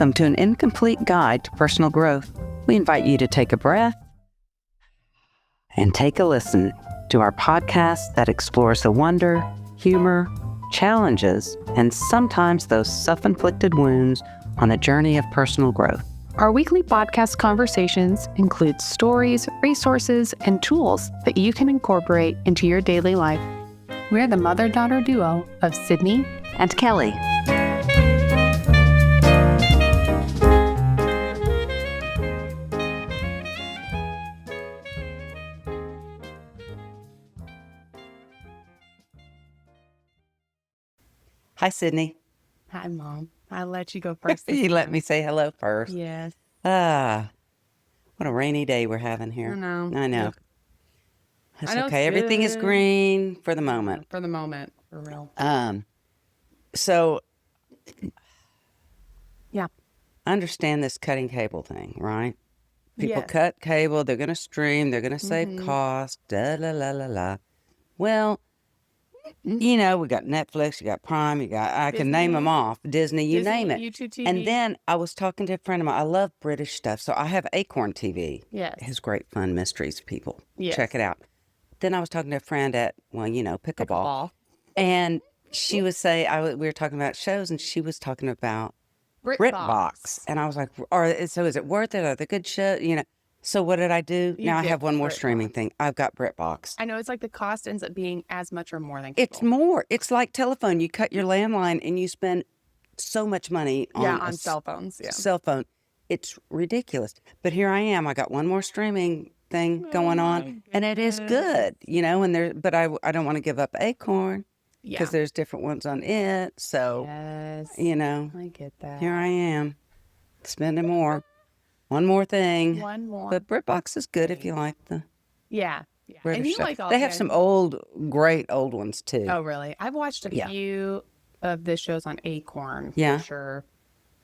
Welcome to an incomplete guide to personal growth. We invite you to take a breath and take a listen to our podcast that explores the wonder, humor, challenges, and sometimes those self-inflicted wounds on a journey of personal growth. Our weekly podcast conversations include stories, resources, and tools that you can incorporate into your daily life. We're the mother-daughter duo of Sydney and Kelly. Hi, Sydney. Hi, Mom. I'll let you go first. You let me say hello first. Yes. What a rainy day we're having here. I know. That's I know okay. it's Everything is good. green for the moment. For the moment, for real. So Yeah. understand this cutting cable thing, right? People Yes. cut cable, they're going to stream, they're going to save costs, da la la la la. Well, you know, we got Netflix, you got Prime, I can name them off. Disney, you Disney, name it. YouTube TV. And then I was talking to a friend of mine. I love British stuff. So I have Acorn TV. Yes. It has great fun mysteries, people. Yes. Check it out. Then I was talking to a friend at, pickleball. And she was saying, we were talking about shows, and she was talking about BritBox. And I was like, so is it worth it? Are they good shows? You know. So what did I do? Now I have one more streaming thing. I've got BritBox. I know it's like the cost ends up being as much or more than cable. It's more. It's like telephone. You cut your landline and you spend so much money on cell phones. Yeah. Cell phone. It's ridiculous. But here I am. I got one more streaming thing going on, and it is good, you know. And but I don't want to give up Acorn because there's different ones on it. So you know, I get that. Here I am, spending more. One more thing. One more. But BritBox is good if you like the British and you stuff. like all they have some great old ones too. Oh, really? I've watched a few of the shows on Acorn. Yeah. For sure.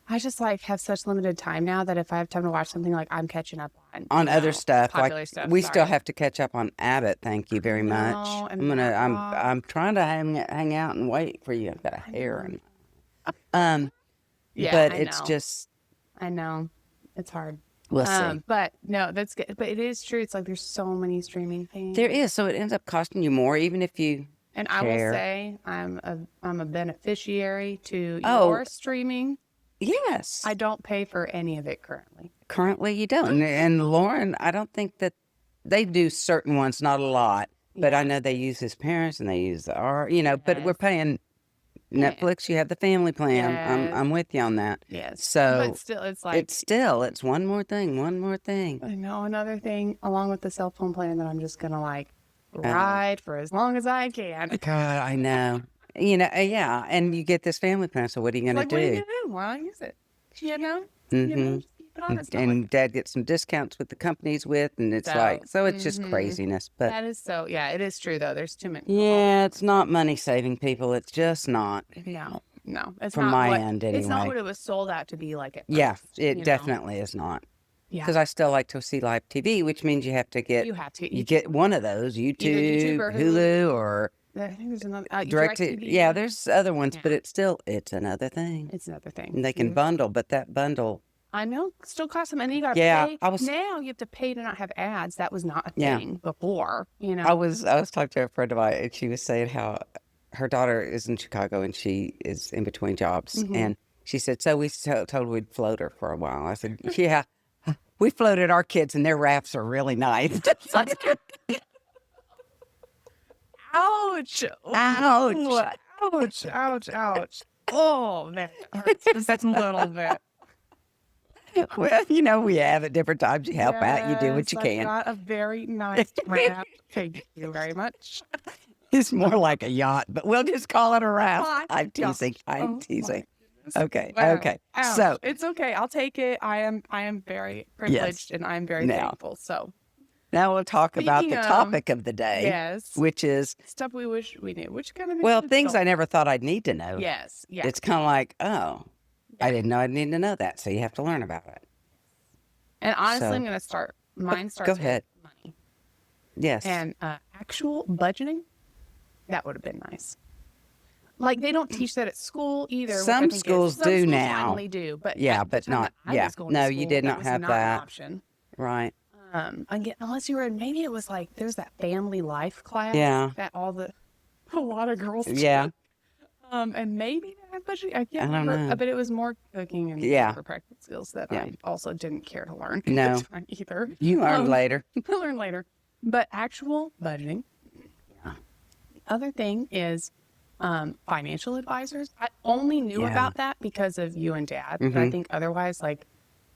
I just have such limited time now that if I have time to watch something, I'm catching up on other stuff. Popular stuff. We still have to catch up on Abbott. Thank you very much. I'm trying to hang out and wait for you. I've got a hair and but it's just. I know. It's hard. We'll see. But no, that's good. But it is true. It's there's so many streaming things. There is. So it ends up costing you more, even if you And share. I will say I'm a beneficiary to your streaming. Yes. I don't pay for any of it currently. Currently you don't. And Lauren, I don't think that they do certain ones, not a lot. But I know they use his parents and they use but we're paying Netflix, you have the family plan. Yes. I'm with you on that. Yes. So but still, it's one more thing. I know another thing along with the cell phone plan that I'm just gonna ride for as long as I can. God, I know. And you get this family plan. So what are you gonna do? What are you gonna do? Why not use it? You know. Just keep it on. And Dad gets some discounts with the companies and it's it's just craziness. But that is so. Yeah, it is true though. There's too many. Yeah, it's not money saving people. It's just not. No, it's from not my end anyway. It's not what it was sold out to be at first, Yeah, it definitely is not. Yeah, because I still like to see live TV, which means you have to get. You get one of those YouTube or Hulu, or I think there's another direct TV. Yeah, there's other ones, but it's another thing. It's another thing. And they can bundle, but that bundle. I know, still costs some, and then you got to pay. now you have to pay to not have ads. That was not a thing before. I was talking to a friend of mine, and she was saying how her daughter is in Chicago and she is in between jobs, and she said, so we told we'd float her for a while. I said, yeah, we floated our kids, and their rafts are really nice. Ouch! Ouch! Ouch! Ouch! Ouch! Oh man, that's a little bit. Well, we have at different times. You help out. You do what you can. Got a very nice raft. Thank you very much. It's more like a yacht, but we'll just call it a raft. I'm teasing. Okay. Wow. Okay. Ouch. So it's okay. I'll take it. I am very privileged and I'm very thankful. So now we'll talk about the topic of the day. Yes. Which is stuff we wish we knew. Which kind of things I never thought I'd need to know. Yes. Yeah. It's kind of like, I didn't know I'd need to know that, so you have to learn about it. And honestly, I'm going to start. Mine starts Go ahead. with money. Yes. And actual budgeting, that would have been nice. Like, they don't teach that at school either. Some schools do now. Finally do, but Yeah, at the but time not. that I Yeah, was going to no, school, you did not was have not an that. option. Right. Again, unless you were in, maybe it was like there's that family life class. Yeah. That a lot of girls. Yeah. took. And maybe that, but I can't I don't remember. know. But it was more cooking and Yeah. practical skills that Yeah. I also didn't care to learn No. at the time either. You learned later. I learned later. But actual budgeting. Yeah. The other thing is financial advisors. I only knew Yeah. about that because of you and Dad. But I think otherwise, like,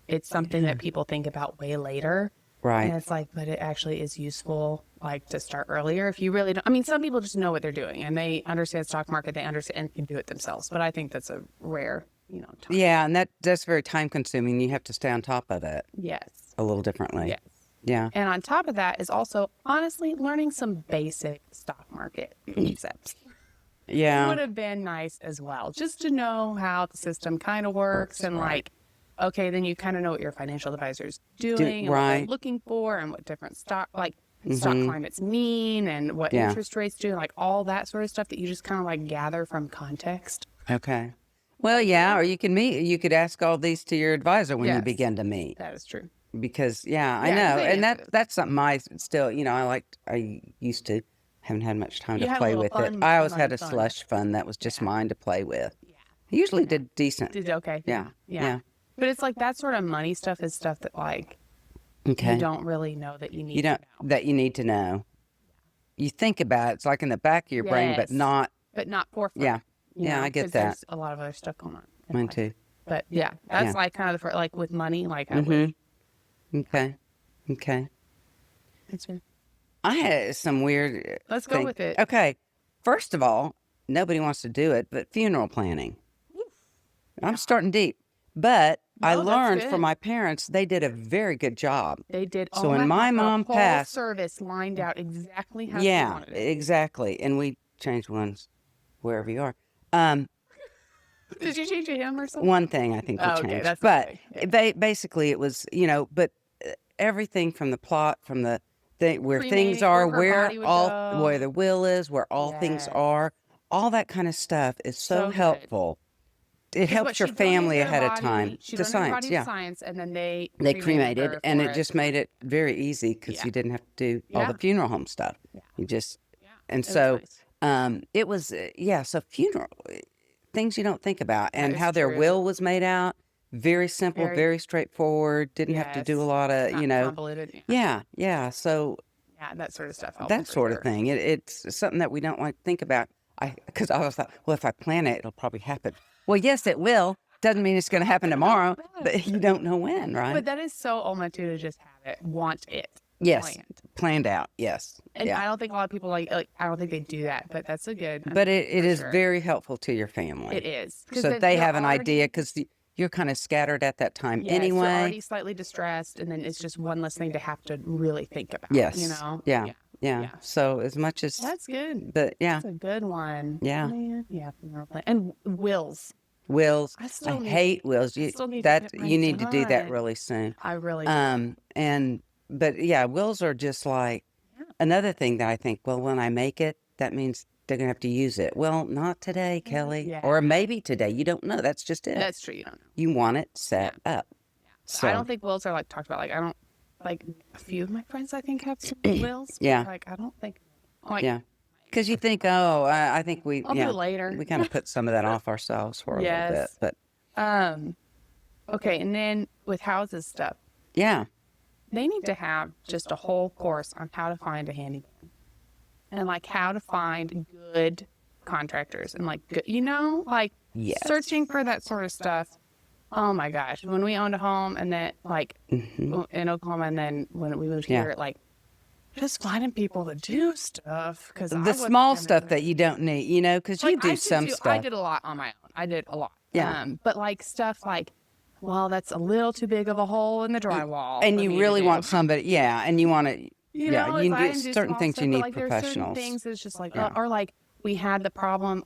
it's something that people think about way later. Right. And it's like, but it actually is useful, like, to start earlier if you really don't. I mean, some people just know what they're doing and they understand stock market, they understand and can do it themselves. But I think that's a rare, time. Yeah, and that's very time consuming. You have to stay on top of it Yes. a little differently. Yes. Yeah. And on top of that is also, honestly, learning some basic stock market concepts. Yeah. Would have been nice as well, just to know how the system kind of works and like, okay, then you kind of know what your financial advisor's doing and what they're looking for and what different stock climates mean and what interest rates do, like all that sort of stuff that you just kind of like gather from context. Okay. Well, yeah, or you could ask all these to your advisor when you begin to meet. That is true. Because I know, and that's something I still, I used to, haven't had much time to play with it. I always had a slush fund that was just mine to play with. Yeah. Usually did decent. Did okay. Yeah. But it's like that sort of money stuff is stuff that like you don't really know that you need to know. That you need to know. You think about it, it's like in the back of your brain, but not forefront. Yeah. Yeah, I get that. There's a lot of other stuff going on. Mine too. But yeah, that's like kind of like with money, like I would. Okay. That's right. I had some weird Let's go with it. Okay. First of all, nobody wants to do it, but funeral planning. I'm starting deep. But I learned from my parents, they did a very good job. They did. So when my mom passed, service lined out exactly how she wanted it. Exactly. And we changed ones wherever you are. Did you change a hymn or something? One thing I think we changed. Okay, that's but okay. Basically it was, but everything from the plot, from the thing, where things are, where the will is, where all things are, all that kind of stuff is so helpful. It helps your family ahead of time. The science, science, and then they cremated, and it just made it very easy because you didn't have to do all the funeral home stuff. Yeah. You just, and so it was, so funeral things you don't think about, and how their will was made out. Very simple, very straightforward. Didn't have to do a lot of, convoluted. Yeah. So that sort of stuff. That sort of thing. It's something that we don't like to think about. Because I always thought, well, if I plan it, it'll probably happen. Well, yes, it will. Doesn't mean it's going to happen tomorrow, but you don't know when, right? But that is so Alma too, to just have it, want it. Yes, planned out. Yes, and I don't think a lot of people like. I don't think they do that, but that's a good. But it is very helpful to your family. It is, so they have an idea because you're kind of scattered at that time anyway. You're already slightly distressed, and then it's just one less thing to have to really think about. Yes, Yeah. So as much as that's good, but that's a good one. Yeah, and wills. I hate wills. You need to do that really soon. I really but wills are just like another thing that I think. Well, when I make it, that means they're gonna have to use it. Well, not today, Kelly, or maybe today. You don't know. That's just it. That's true. You don't know. You want it set up. So I don't think wills are like talked about. Like I don't. Like a few of my friends, I think, have some wills. Like I don't think. Because you think, I think I'll do it later. We kind of put some of that off ourselves for a little bit, but. Okay, and then with houses stuff. Yeah. They need to have just a whole course on how to find a handyman, and like how to find good contractors, and like good, searching for that sort of stuff. Oh my gosh! When we owned a home, and then in Oklahoma, and then when we moved here, just finding people to do stuff because the small stuff that you don't need, because you do some stuff. I did a lot on my own. I did a lot. Yeah. But like stuff like, well, that's a little too big of a hole in the drywall, and you really want somebody, and you want to, you do certain things you need like, professionals. Certain things it's just like, or like we had the problem.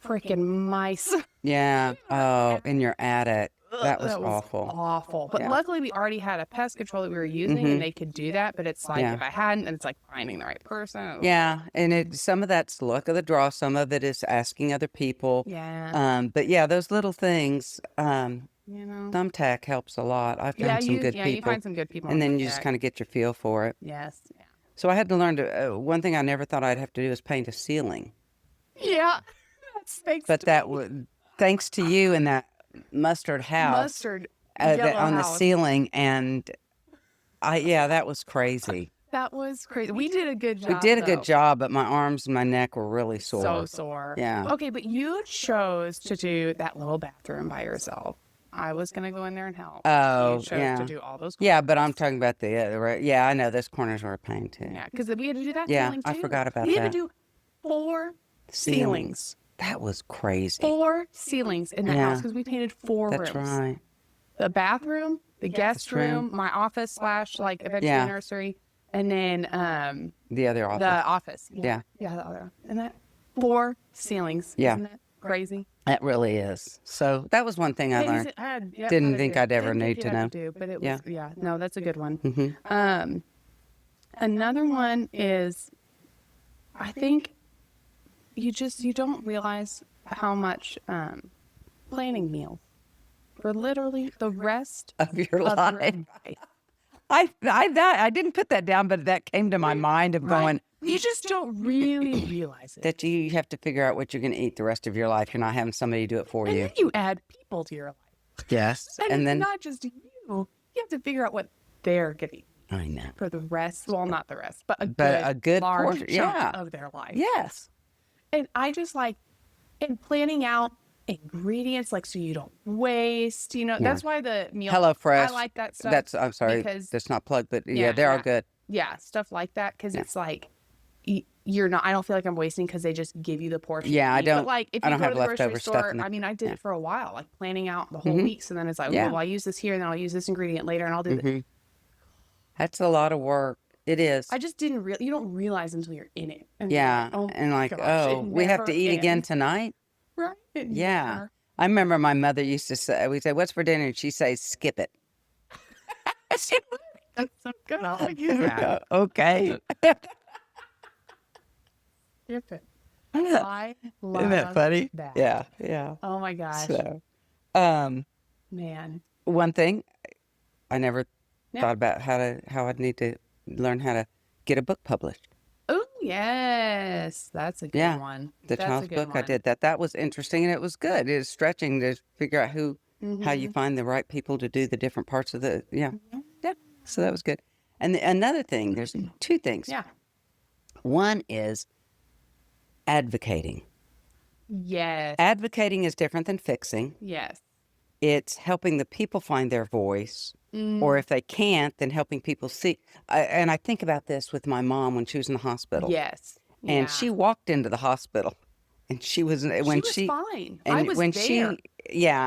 Freaking mice. Yeah. Oh, in your attic. That was That was awful. awful. But Yeah. luckily, we already had a pest control that we were using, and they could do that. But it's like, Yeah. if I hadn't, then it's like finding the right person. Yeah, and some of that's luck of the draw. Some of it is asking other people. Yeah. But yeah, those little things. You know? Thumbtack helps a lot. I found some good you people, find some good people. and on then you just Thumbtack. kind of get your feel for it. Yes. Yeah. So I had to learn to. One thing I never thought I'd have to do is paint a ceiling. Yeah. That's thanks But to that me. would, thanks to you and that mustard house Mustard yellow on the house. ceiling, and that was crazy. That was crazy. We did a good job. We did a though. good job, but my arms and my neck were really sore. So sore. Yeah. Okay, but you chose to do that little bathroom by yourself. I was gonna go in there and help. Oh, You chose yeah. to do all those. Yeah, but I'm talking about the other. Yeah, I know those corners were a pain too. Yeah, because we had to do that. Yeah, ceiling I too. forgot about we had that. to do 4 ceilings. That was crazy. 4 ceilings in that Yeah. house because we painted 4 That's rooms. right. The bathroom, the guest room, my office / like eventually Yeah. nursery, and then The other office. the office. Yeah. Yeah, the other. And that 4 ceilings. Yeah. Isn't that crazy? That really is. So that was one thing I learned. Didn't think I'd ever need to know. But it was, no, that's a good one. Mm-hmm. Another one is, I think you don't realize how much planning meals for literally the rest Of your of life. your life. I didn't put that down, but that came to my mind of going You just don't really realize it. that you have to figure out what you're going to eat the rest of your life. You're not having somebody do it for And you. then you add people to your life. Yes. And, And it's then not just you have to figure out what they're going to eat I know. for the rest. Well, not the rest, but a good large portion, chunk yeah. of their life. Yes. And I just and planning out ingredients, so you don't waste, that's why the meal. HelloFresh. I like that stuff. I'm sorry. because- That's not plugged, but Yeah, they're all yeah. good. Yeah, stuff like that. Because it's you're not, I don't feel like I'm wasting because they just give you the portion. Yeah, to I eat. don't- But if I you don't go have to the grocery leftover stuff store, in the- I mean, I did yeah. it for a while, planning out the whole Mhm. week. So then it's like, Yeah. well, I use this here, and then I'll use this ingredient later, and I'll do Mhm. That's a lot of work. It is. I just didn't you don't realize until you're in it. And Yeah. you're And gosh, it we have to never eat again ends. tonight. Right? It Yeah. never- I remember my mother used to say, we'd say, what's for dinner? And she'd say, skip it. That's so good. I'll use that. Okay. Skip it. I love Isn't that funny? that. Yeah. Yeah. Oh my gosh. So, Man. one thing I never Yeah. thought about how I'd need to learn how to get a book published. Oh yes. That's a good Yeah. one. The That's a child's good book, I one. did that. That was interesting, and it was good. It was stretching to figure out how you Mhm. find the right people to do the different parts of the, yeah. Mhm. Yeah. So that was good. And another thing, there's 2 things. Yeah. One is advocating. Yes. Advocating is different than fixing. Yes. It's helping the people find their voice, or if they can't, then helping people see. And I think about this with my mom when she was in the hospital. Yes. And Yeah. she walked into the hospital, and she was when she was fine. and I was when there.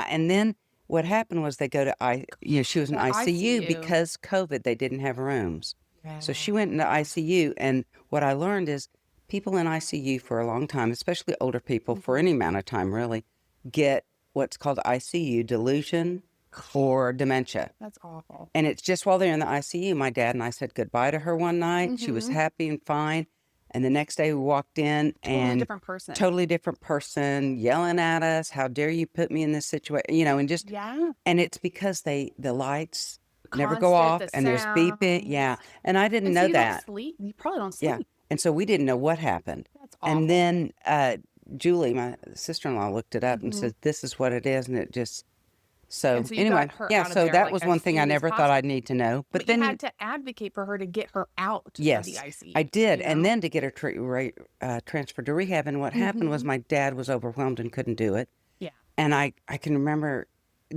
and then what happened was they go to she was in The ICU ICU. because COVID, they didn't have rooms. So she Yeah. went into ICU, and what I learned is people in ICU for a long time, especially older people, for any amount of time really, get what's called ICU delusion or dementia. That's awful. And it's just while they're in the ICU, my dad and I said goodbye to her one night. She was happy and fine. And the next day we walked in and Different person. totally different person yelling at us. How dare you put me in this situation? And just, Yeah. and it's because the lights never go Constant, off the and there's beeping. Yeah. And I didn't And know so you that. don't sleep. You probably don't sleep. Yeah. And so we didn't know what happened. That's awful. And then Julie, my sister-in-law, looked it up and said, this is what it is. And it just, so And so you anyway, got her yeah, out of so there, that like, was as one thing I soon as never thought possible. I'd need to know. But you then had to advocate for her to get her out yes, of the ICU. I did. you And know? then to get her transferred to rehab. And what happened was my dad was overwhelmed and couldn't do it. Yeah. And I can remember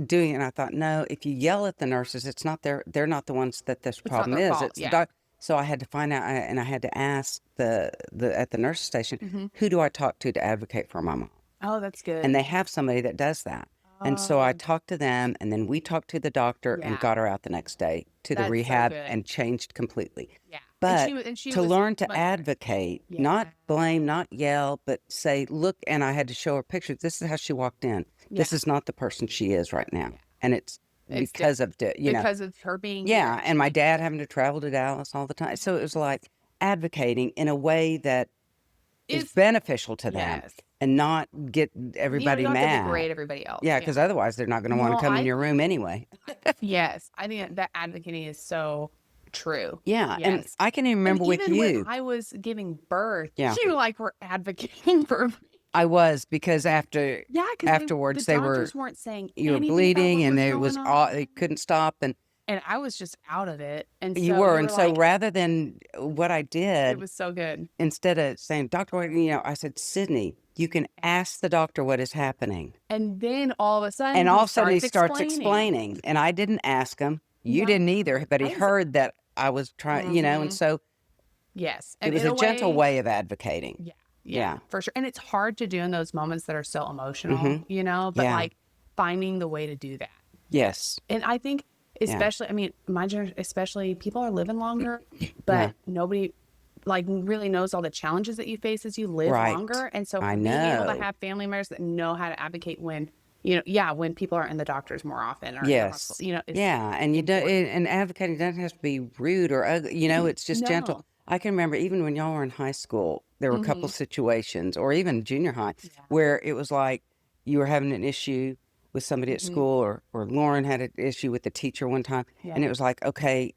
doing it. And I thought, no, if you yell at the nurses, it's not they're not the ones that this not problem their is. fault, It's yeah. the doc. So I had to find out, and I had to ask the at the nurse station, who do I talk to advocate for my mom? Oh, that's good. And they have somebody that does that. And so I talked to them, and then we talked to the doctor and Yeah. got her out the next day to the That's so rehab good. and changed completely. Yeah. But and she to was learn to much better. advocate, not Yeah. blame, not yell, but say, look, and I had to show her pictures. This is how she walked in. This Yeah. is not the person she is right now. and it's because of the, because of her being yeah, here. and my dad having to travel to Dallas all the time. So it was like advocating in a way that is beneficial to them Yes. and not get You everybody don't have to mad. degrade everybody else. Yeah, because otherwise they're not going to want to come in your room anyway. Yes, I think that advocating is so true. Yeah, Yes. and I can even remember with even you. when I was giving birth, Yeah. you like were advocating for me. I was, because because afterwards the they were, doctors weren't saying you were anything bleeding, about and what it was was going all, on. they couldn't stop, and And I was just out of it. And you so were, you and were so like, rather than what I it did, was so good. instead of saying, Doctor, I said, Sydney, you can ask the doctor what is happening. And then all of a sudden, And all of a sudden he starts explaining. And I didn't ask him. You didn't either, but he heard that I was trying, and so yes. it And was in a gentle way of advocating. Yeah, for sure. And it's hard to do in those moments that are so emotional, but Yeah. like finding the way to do that. Yes. And I think especially, I mean, my generation, especially, people are living longer, but nobody like really knows all the challenges that you face as you live longer. And so being able to have family members that know how to advocate when, when people are in the doctors more often or Yes. is and you don't, and advocating doesn't have to be rude or ugly. It's just gentle. I can remember even when y'all were in high school, there were a couple situations, or even junior high, where it was like you were having an issue with somebody at school, or Lauren had an issue with the teacher one time, and it was like, okay,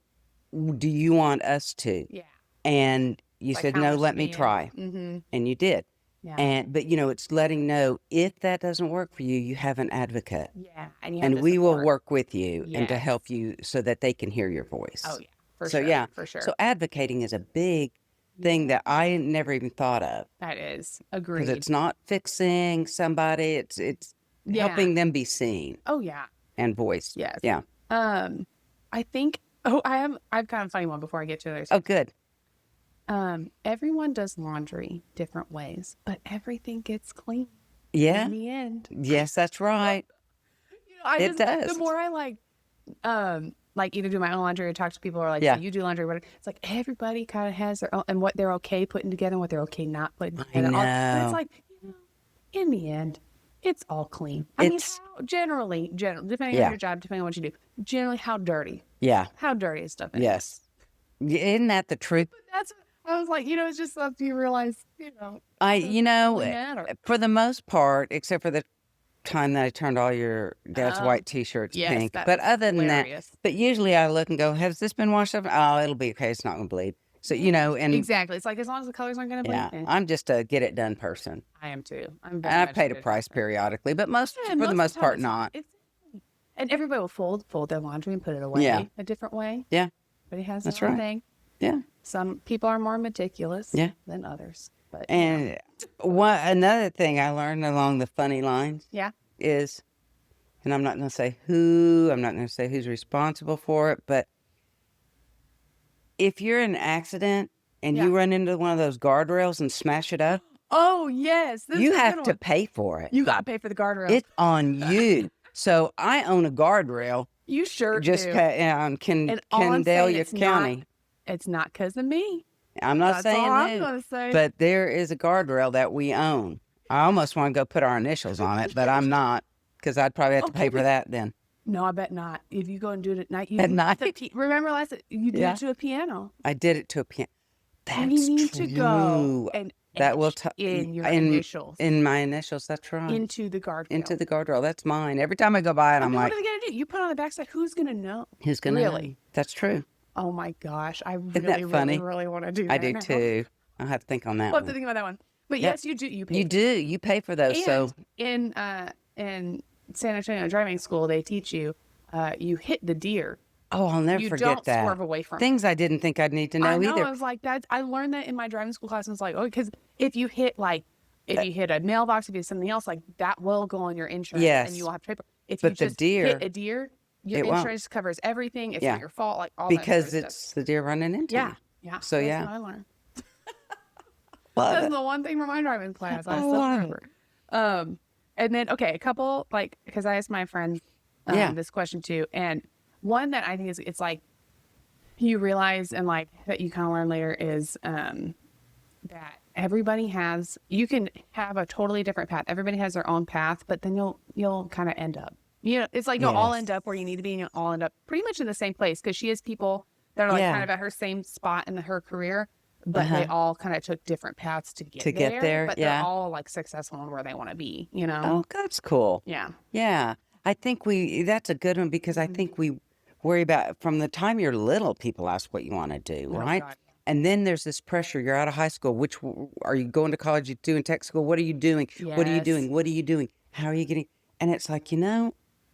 do you want us to? Yeah. And you Like, said, how no, much let do me you- try. And you did. Yeah. But it's letting know, if that doesn't work for you, you have an advocate. Yeah. And you have And the we will support. work with you and to Yes. help you so that they can hear your voice. Oh, yeah. For So, sure. yeah. For sure. So advocating is a big thing that I never even thought of, That is. because Agreed. it's not fixing somebody. It's helping them be seen Oh, yeah. and voiced. Yes. Yeah. I think, I've kind of a funny one before I get to others. Oh, good. Everyone does laundry different ways, but everything gets clean Yeah. in the end. Yes, that's right. It does. The more I like either do my own laundry or talk to people, or like, Yeah. you do laundry, whatever. It's like everybody kind of has their own, and what they're okay putting together and what they're okay not putting together. But know. it's like, in the end, it's all clean. It's- Generally, depending Yeah. on your job, depending on what you do, generally, how dirty Yeah. is stuff. Yes. Isn't that the truth? That's, I was like, it's just stuff you realize, matter. For the most part, except for the time that I turned all your dad's white t-shirts yes, pink. that But was other than hilarious. that, but usually I look and go, has this been washed up? Oh, it'll be okay. It's not going to bleed. So, and Exactly. It's like, as long as the colors aren't going to bleed. yeah, I'm just a get it done person. I am too. And I paid a price periodically, but for the most part, not. And everybody will fold their laundry and put it away a different way. Yeah. Everybody has That's their own right. thing. Yeah. Some people are more meticulous than others. But And another thing I learned along the funny lines is, and I'm not going to say who, I'm not going to say who's responsible for it, but if you're in an accident and you run into one of those guardrails and smash it up, oh yes, this you is a have good to one. pay for it. You got to pay for the guardrail. It's on you. So I own a guardrail. You sure Just do. On And all I'm saying, Candelia County. It's not because of me. I'm not That's saying all I'm who, gonna say. but there is a guardrail that we own. I almost want to go put our initials on it, but I'm not, because I'd probably have to pay for that then. No, I bet not. If you go and do it at night, you At night? remember you did it to a piano. I did it to a piano. That's you need true. to go and that will in your initials. In my initials, that's right. Into the guardrail. Into the guardrail. That's mine. Every time I go by it, I'm like, what are they gonna do? You put it on the backside. Who's gonna know? Who's gonna really? know? That's true. Oh my gosh, I Isn't really, that funny? really want to do that. I do now. too. I'll have to think on that We'll have to one. think about that one. But yes, you do. You pay. You do. You pay for those. And So in San Antonio driving school, they teach you you hit the deer. oh, I'll never You forget don't that. swerve away from it. Things I didn't think I'd need to know I know. either. I was like that. I learned that in my driving school class. And it's like, oh, because if you hit you hit a mailbox, if you hit something else, like that will go on your insurance, Yes. and you will have to pay for. If But you the just deer, hit a deer, your it won't. insurance covers everything. It's Yeah. not your fault, like all because that sort of it's stuff. the deer running into Yeah, you. yeah. So, That's yeah. what I learned. Love That's it. the one thing from my driving class I I still love remember. And then a couple because I asked my friend this question too, and one that I think it's like you realize and that you kind of learn later is that you can have a totally different path. Everybody has their own path, but then you'll kind of end up it's like you'll all end up where you need to be, and you'll all end up pretty much in the same place, because she has people that are like kind of at her same spot in her career, but they all kind of took different paths to get there. But they're all like successful in where they want to be, Oh, that's cool. Yeah. Yeah. I think that's a good one, because I think we worry about, from the time you're little, people ask what you want to do, right? God. And then there's this pressure. You're out of high school. Which are you going to college? You doing tech school? What are you doing? What are you doing? What are you doing? How are you getting? And it's like,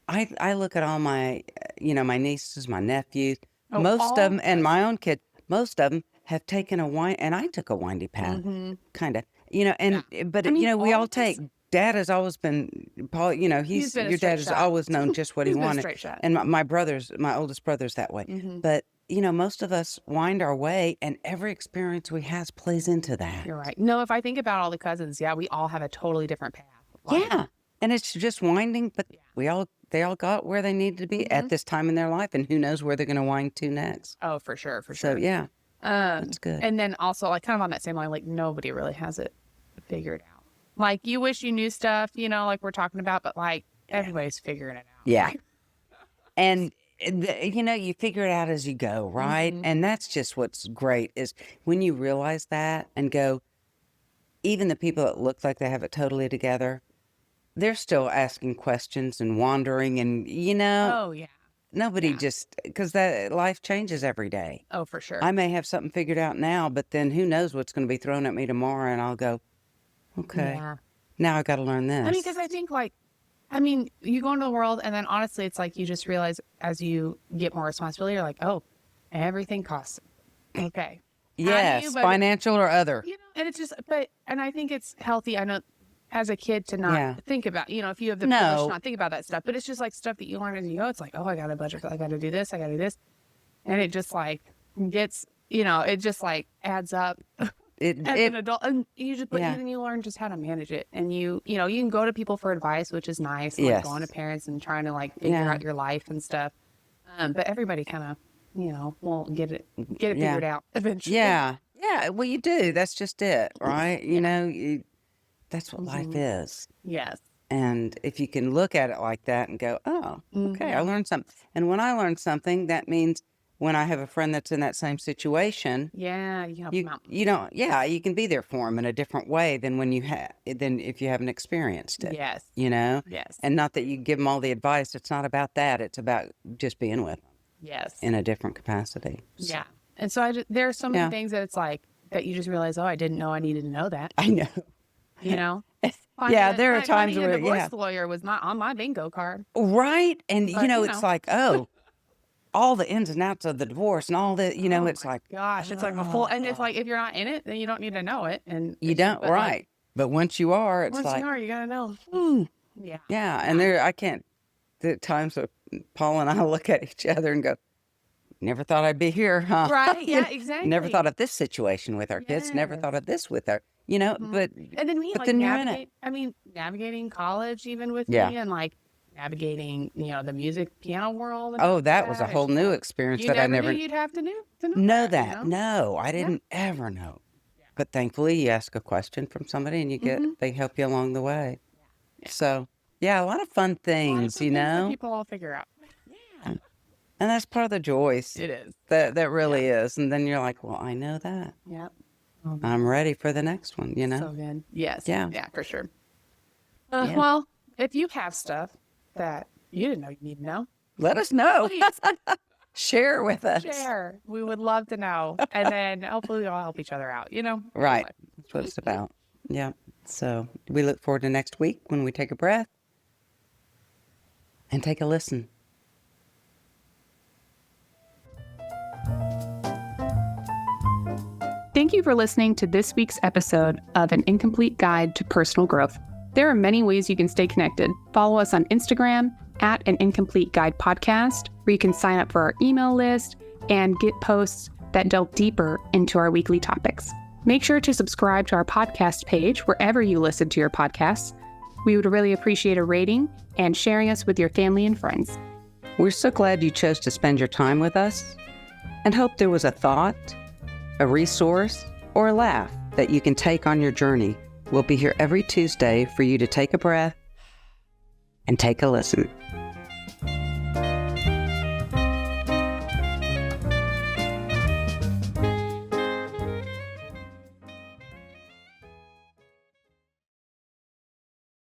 I look at all my, my nieces, my nephews, most of them, and my own kid, most of them have taken and I took a windy path, kind of, but, we all take. Dad has always been, Paul, your dad has always known just what he wanted. And my oldest brother's that way. But, most of us wind our way, and every experience we have plays into that. You're right. No, if I think about all the cousins, we all have a totally different path. Yeah. And it's just winding, but they all got where they needed to be at this time in their life, and who knows where they're going to wind to next. Oh, for sure. So, yeah, that's good. And then also, like, kind of on that same line, like, nobody really has it figured out. Like, you wish you knew stuff, like we're talking about, but like everybody's figuring it out. Yeah. And, you figure it out as you go, right? And that's just what's great, is when you realize that and go, even the people that look like they have it totally together, they're still asking questions and wandering, and, Oh, yeah. Nobody just, because that life changes every day. Oh, for sure. I may have something figured out now, but then who knows what's going to be thrown at me tomorrow, and I'll go, okay, now I got to learn this. I mean, because I think you go into the world, and then honestly, it's like you just realize as you get more responsibility, you're like, oh, everything costs. Okay. Yes, financial or other. And it's just, and I think it's healthy. I know as a kid to not think about, if you have the privilege to not think about that stuff, but it's just like stuff that you learn as you go. It's like, oh, I got a budget. I got to do this. I got to do this. And it just like gets, it just like adds up. As an adult, and then you learn just how to manage it, and you can go to people for advice, which is nice, like going to parents and trying to like figure out your life and stuff. But everybody kind of, will get it figured out eventually. Yeah. Well, you do. That's just it, right? That's what life is. Yes. And if you can look at it like that and go, oh, okay, I learned something. And when I learn something, that means, when I have a friend that's in that same situation, you help them out. You can be there for them in a different way than if you haven't experienced it. Yes. Yes. And not that you give them all the advice. It's not about that. It's about just being with them. Yes. In a different capacity. So. Yeah. And so there are so many things that it's like that you just realize, oh, I didn't know I needed to know that. I know. There are times where a divorce lawyer was not on my bingo card. Right. And it's like, oh. All the ins and outs of the divorce and all the, it's like, gosh, it's like a full, and it's like, if you're not in it, then you don't need to know it. And you don't, right. Like, but once you are, it's like, you got to know. Yeah. Yeah. And the times that Paul and I look at each other and go, never thought I'd be here, huh? Right. Yeah, exactly. Never thought of this situation with our kids. Never thought of this with our, but. And then navigating college even with me, and like, navigating, the music piano world. Oh, that was a whole new experience that I never knew you'd have to know that. No, I didn't ever know. Yeah. But thankfully, you ask a question from somebody, and they help you along the way. Yeah. So, a lot of fun things, that people all figure out. Yeah. And that's part of the joy. It is. That really is. And then you're like, well, I know that. Yep. I'm ready for the next one, So good. Yes. Yeah. Yeah, for sure. Well, if you have stuff that you didn't know you need to know, let us know. Share with us. Share. We would love to know. And then hopefully we'll all help each other out, Right. That's what it's about. Yeah. So we look forward to next week when we take a breath and take a listen. Thank you for listening to this week's episode of An Incomplete Guide to Personal Growth. There are many ways you can stay connected. Follow us on Instagram at An Incomplete Guide Podcast, where you can sign up for our email list and get posts that delve deeper into our weekly topics. Make sure to subscribe to our podcast page wherever you listen to your podcasts. We would really appreciate a rating and sharing us with your family and friends. We're so glad you chose to spend your time with us, and hope there was a thought, a resource, or a laugh that you can take on your journey. We'll be here every Tuesday for you to take a breath and take a listen.